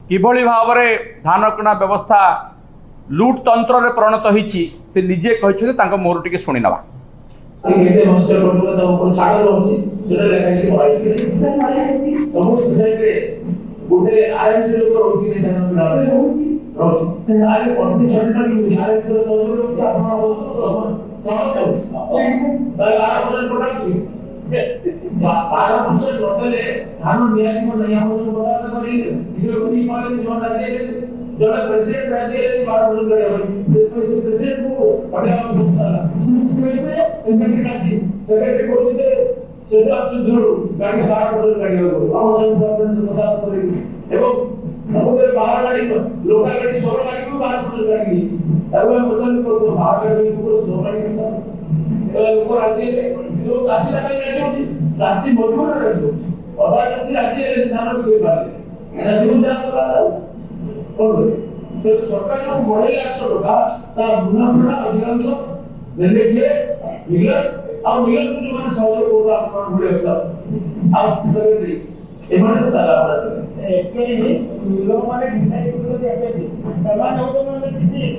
किभली भाव में धान किणा व्यवस्था लुट तंत्र रे परिणत होईछि से निजे कहछथि तांको मोर टिके सुनि नबा केते मस्टर पडलो त कोन छाड़ रहछि जेटा लेखा कि पढाई सब सोसाइटी रे गोटे आरएस लोक रहछि नै धान किणा रहछि आले पढि छडना कि आरएस रो सब रहछि आपण सब ताले 12% पढाछि 12% नदेले धान नियाति को नहीं हम जो बता करी जो कोई पाले जो राज्य जो प्रेसिडेंट राज्य 12% करे तो प्रेसिडेंट को पढ़ा सेक्रेटरी राज्य सेक्रेटरी को दे सेटा आप दूर गाड़ी 12% गाड़ी हो हम जो गवर्नमेंट से बता करी एवं हमरे बाहर गाड़ी लोकल गाड़ी 16 गाड़ी को 12% गाड़ी दी तब हम बचन को बाहर गाड़ी को 16 गाड़ी लोक राज्य जो चाषी राज्य चाषी मजबूर राज्य अबा चाषी राज्य धान को दे पारे चाषी को जा कौन तो सरकार जो बड़े 100 टका ता मुनाफा अधिकांश देले के मिलत और मिलत को जो माने सहयोग होगा अपन बड़े सब आप सेक्रेटरी एमाने ताला एक्चुअली लोग माने डिसाइड करते हैं कि प्रमाण हो तो माने किछि